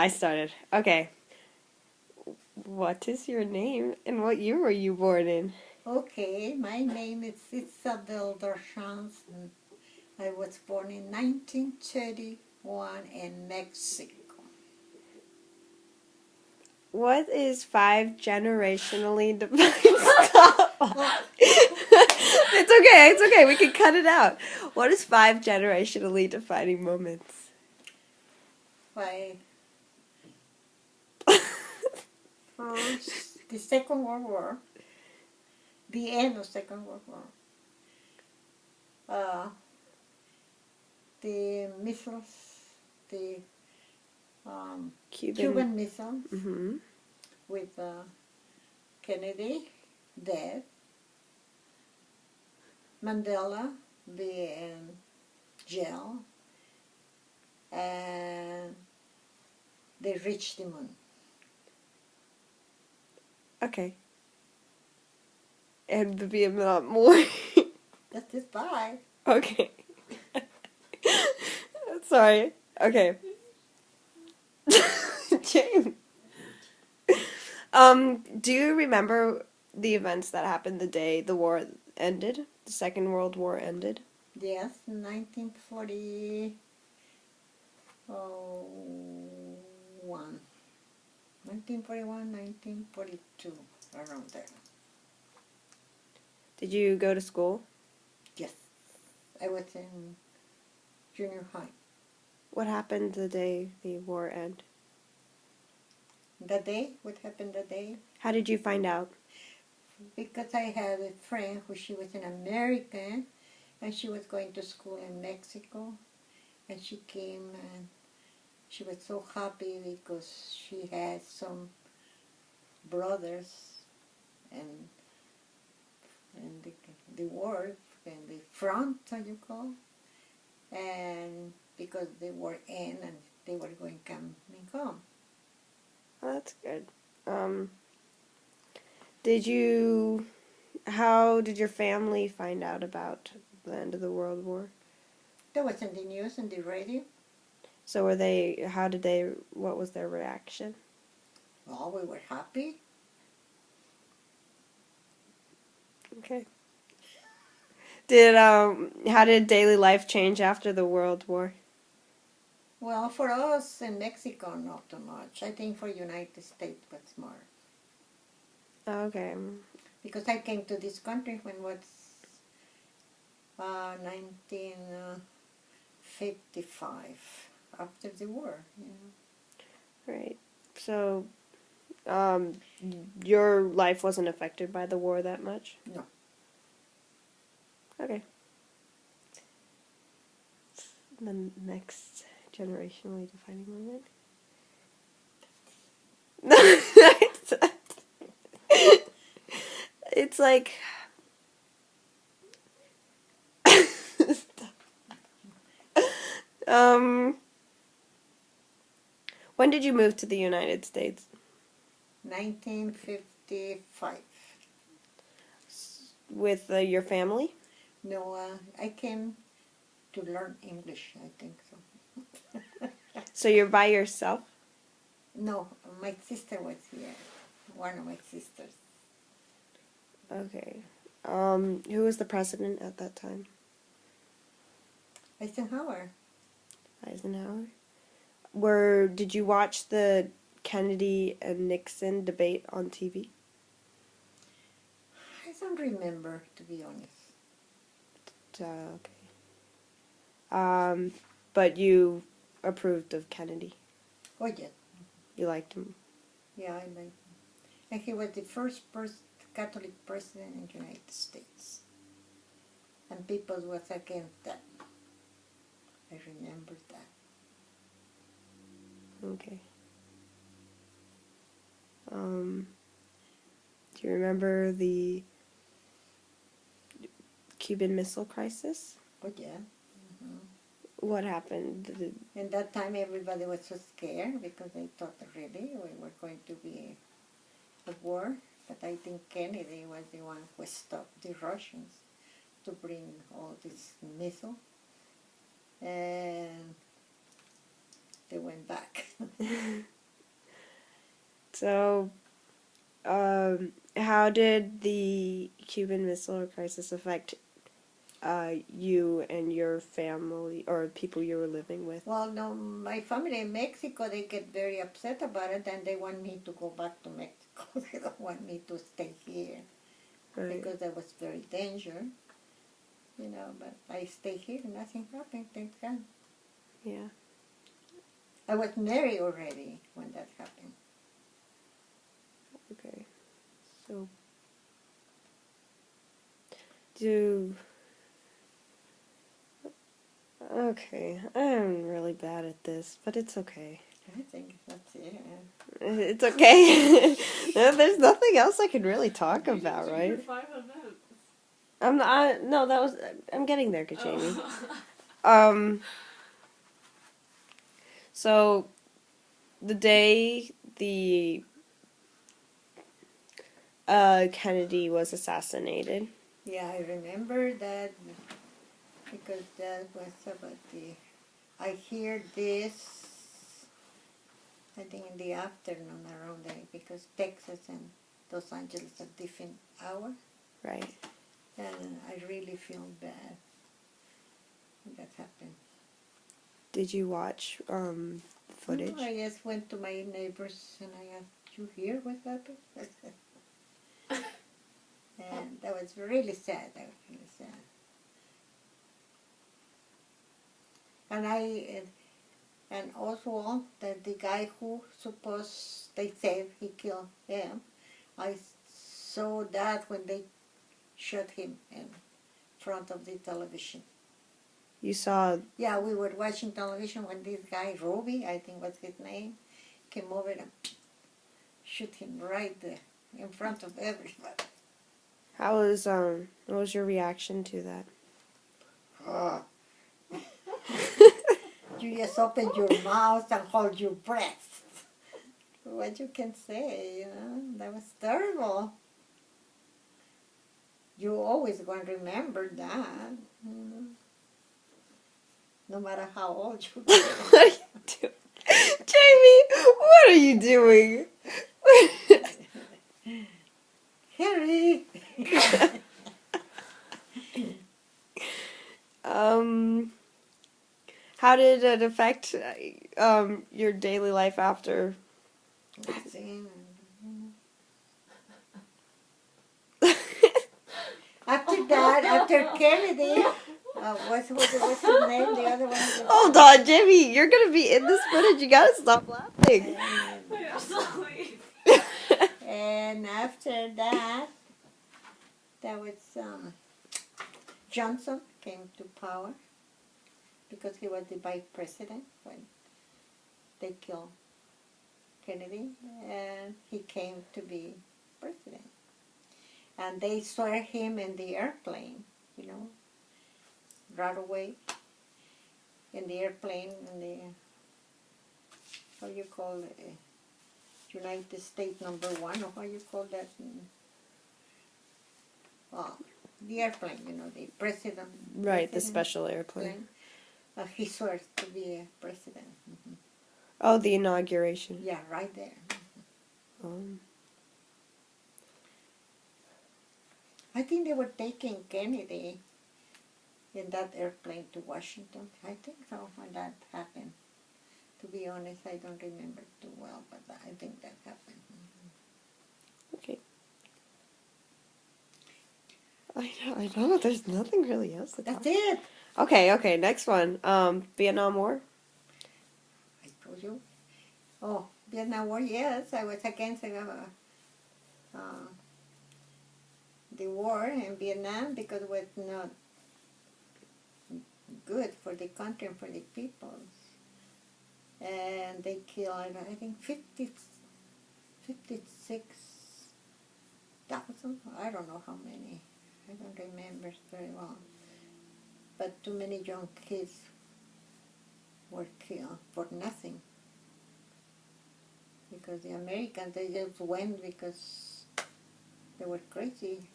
I started. Okay. What is your name and what year were you born in? Okay, my name is Isabel Dorchans, and I was born in 1931 in Mexico. What is five generationally defined? Stop. It's okay. We can cut it out. What is five generationally defining moments? By first, the Second World War, the end of Second World War, uh, the missiles, the Cuban missiles Mm-hmm. with Kennedy dead, Mandela being in jail, and they reached the moon. Okay. And the Vietnam War. That's it, bye. Okay. Sorry. Okay. James. Do you remember the events that happened the day the war ended? The Second World War ended? Yes, 1941. 1941, 1942, around there. Did you go to school? Yes, I was in junior high. What happened the day the war ended? That day, what happened that day? How did you find out? Because I had a friend who she was an American, and she was going to school in Mexico, and she came and she was so happy because she had some brothers and the war and the front, as you call, and because they were in and they were going coming home. Oh, that's good. Um, did you? How did your family find out about the end of the World War? That was in the news and the radio. So were they? How did they? What was their reaction? Oh, we were happy. Okay. Did How did daily life change after the World War? Well, for us in Mexico, not too much. I think for United States was more. Okay. Because I came to this country when was 1955, after the war. Right. So, um, your life wasn't affected by the war that much? No. Okay. The next generationally defining moment. It's like um when did you move to the United States? 1955. With your family? No, I came to learn English, I think so. So you're by yourself? No, my sister was here. One of my sisters. Okay. Who was the president at that time? Eisenhower. Eisenhower. Did you watch the Kennedy and Nixon debate on TV? I don't remember, to be honest. Okay. But you approved of Kennedy. Oh, yeah. You liked him. Yeah, I like him. And he was the first Catholic president in the United States. And people was against that. I remember that. Okay. Do you remember the Cuban Missile Crisis? Oh, yeah. What happened? And that time everybody was so scared because they thought really we were going to be a war. But I think Kennedy was the one who stopped the Russians to bring all these missiles. And they went back. So, how did the Cuban Missile Crisis affect you and your family or people you were living with? Well, no, my family in Mexico, they get very upset about it, and they want me to go back to Mexico. They don't want me to stay here Right. because there was very danger, but I stay here, nothing happened, thank God. Yeah. I was married already when that happened. Okay. So, do. Okay, I'm really bad at this, but it's okay. I think that's it. It's okay. There's nothing else I can really talk about, You right? did 5 events. I'm not. No, that was. I'm getting there, Jamie. Oh. So the day the Kennedy was assassinated. Yeah, I remember that because that was about I hear this, I think in the afternoon around there, because Texas and Los Angeles are different hours, Right. and I really feel bad when that happened. Did you watch footage? No, I just went to my neighbors and I asked, "You hear what happened?" And that was really sad. That was really sad. And also that the guy who they said he killed him, I saw that when they shot him in front of the television. You saw. Yeah, we were watching television when this guy, Roby, I think was his name, came over and shoot him right there in front of everybody. What was your reaction to that? You just open your mouth and hold your breath. What you can say, that was terrible. You always going to remember that, no matter how old you get. What are you doing? Jamie, what are you doing? Harry! How did it affect your daily life after? Nothing. After that, after Kennedy, what's his name? The other one. Hold on, Jamie, you're gonna be in this footage. You gotta stop laughing. I'm sorry. And after that, was Johnson came to power because he was the vice president when they killed Kennedy, and he came to be president. And they saw him in the airplane, right away. In the airplane, in the, how you call it, United States #1, or how you call that? The airplane, the president. Right, the special airplane. He swears to be a president. Mm-hmm. Oh, the inauguration. Yeah, right there. I think they were taking Kennedy in that airplane to Washington. I think so when that happened. To be honest, I don't remember too well, but I think that happened. Okay. I know. There's nothing really else to talk. That's it. Okay. Next one. Vietnam War. I told you. Oh, Vietnam War. Yes, I was against the war in Vietnam because it was not good for the country and for the people. And they killed, I think, 56,000. I don't know how many. I don't remember very well. But too many young kids were killed for nothing. Because the Americans, they just went because they were crazy.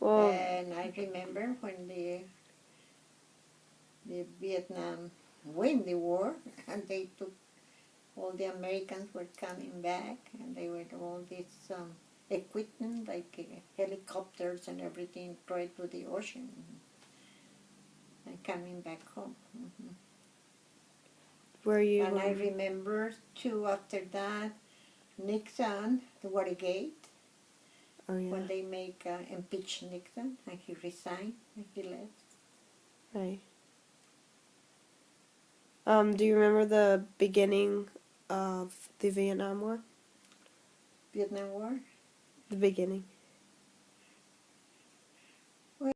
Well, And I remember when the Vietnam win the war, and they took all the Americans were coming back, and they were all this equipment like helicopters and everything thrown to the ocean and coming back home. Were you? And I remember too after that Nixon, the Watergate, Oh yeah. when they make impeach Nixon and he resigned and he left. Right. Do you remember the beginning of the Vietnam War? Vietnam War. The beginning.